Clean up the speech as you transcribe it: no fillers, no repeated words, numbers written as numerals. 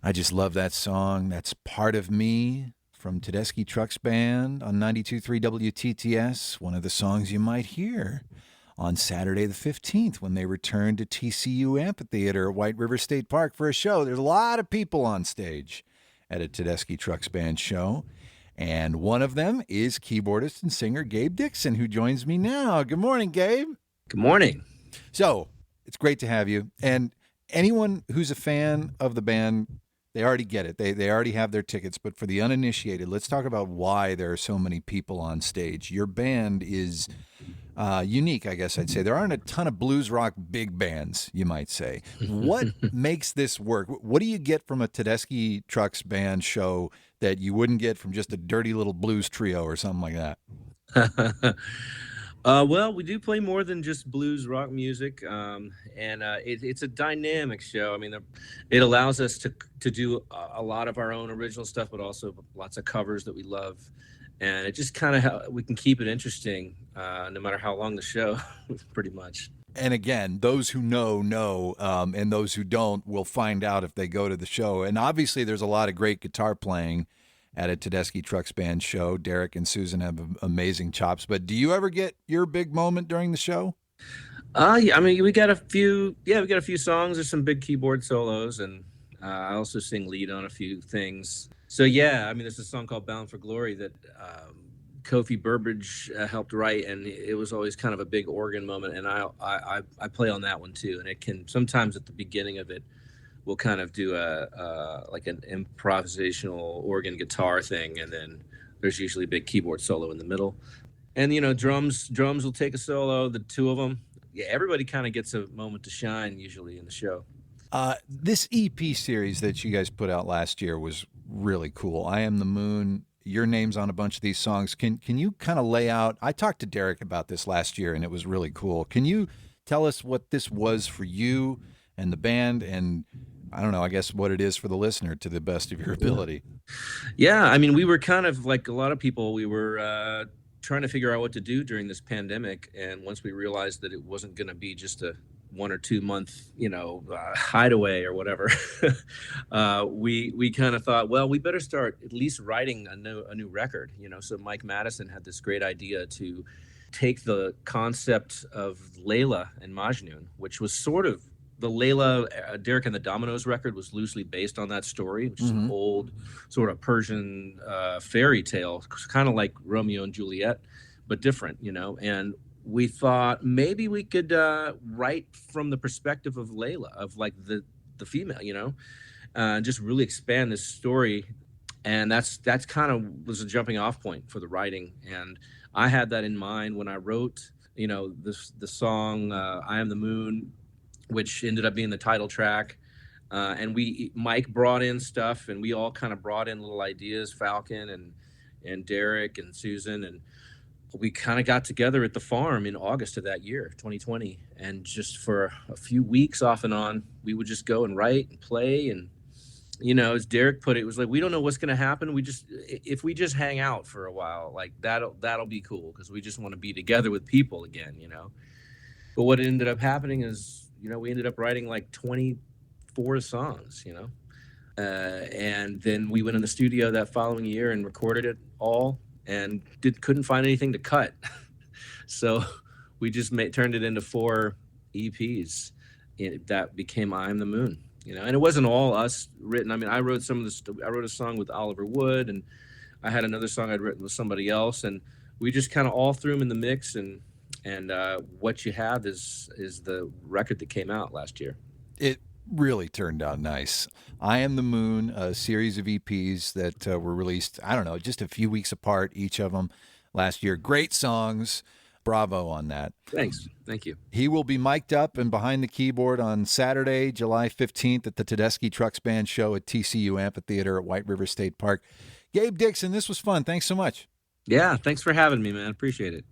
I just love that song. That's Part of Me from Tedeschi Trucks Band on 92.3 WTTS, one of the songs you might hear on Saturday the 15th when they return to TCU Amphitheater at White River State Park for a show. There's a lot of people on stage at a Tedeschi Trucks Band show, and one of them is keyboardist and singer Gabe Dixon, who joins me now. Good morning, Gabe. Good morning. So, it's great to have you, and anyone who's a fan of the band, they already get it. They already have their tickets. But for the uninitiated, let's talk about why there are so many people on stage. Your band is unique, I guess I'd say. There aren't a ton of blues rock big bands, you might say. What makes this work? What do you get from a Tedeschi Trucks Band show that you wouldn't get from just a dirty little blues trio or something like that? Well, we do play more than just blues rock music, and it's a dynamic show. I mean, it allows us to do a lot of our own original stuff, but also lots of covers that we love, and it just kind of we can keep it interesting, no matter how long the show, pretty much. And again, those who know, and those who don't will find out if they go to the show. And obviously, there's a lot of great guitar playing at a Tedeschi Trucks Band show. Derek and Susan have amazing chops. But do you ever get your big moment during the show? Yeah, I mean, we got a few songs. There's some big keyboard solos, and I also sing lead on a few things. So yeah, I mean, there's a song called Bound for Glory that Kofi Burbridge helped write, and it was always kind of a big organ moment, and I play on that one too. And it can sometimes at the beginning of it, we'll kind of do like an improvisational organ guitar thing, and then there's usually a big keyboard solo in the middle. And drums will take a solo, the two of them. Yeah, everybody kind of gets a moment to shine usually in the show. This EP series that you guys put out last year was really cool. I Am the Moon. Your name's on a bunch of these songs. Can you kind of lay out? I talked to Derek about this last year, and it was really cool. Can you tell us what this was for you and the band, and I don't know, I guess what it is for the listener to the best of your ability? Yeah, I mean, we were kind of like a lot of people. We were trying to figure out what to do during this pandemic, and once we realized that it wasn't going to be just a 1 or 2 month, hideaway or whatever, we kind of thought, well, we better start at least writing a new record. So Mike Madison had this great idea to take the concept of Layla and Majnun, which was sort of the Layla, Derek and the Dominoes record was loosely based on that story, which is an old sort of Persian fairy tale, kind of like Romeo and Juliet, but different, and we thought maybe we could write from the perspective of Layla, of like the female, and just really expand this story. And that's kind of was a jumping off point for the writing. And I had that in mind when I wrote, the song I Am the Moon, which ended up being the title track. And Mike brought in stuff, and we all kind of brought in little ideas, Falcon and Derek and Susan, and we kind of got together at the farm in August of that year, 2020. And just for a few weeks off and on, we would just go and write and play. And, as Derek put it, it was like, we don't know what's going to happen. If we just hang out for a while, like that'll be cool, because we just want to be together with people again, But what ended up happening is, we ended up writing like 24 songs, and then we went in the studio that following year and recorded it all, and couldn't find anything to cut. So we just turned it into 4 EPs that became I Am the Moon, and it wasn't all us written. I mean, I wrote I wrote a song with Oliver Wood, and I had another song I'd written with somebody else, and we just kind of all threw them in the mix, and what you have is the record that came out last year. It really turned out nice. I Am the Moon, a series of EPs that were released, I don't know, just a few weeks apart, each of them last year. Great songs. Bravo on that. Thanks. Thank you. He will be mic'd up and behind the keyboard on Saturday, July 15th at the Tedeschi Trucks Band show at TCU Amphitheater at White River State Park. Gabe Dixon, this was fun. Thanks so much. Yeah, thanks for having me, man. Appreciate it.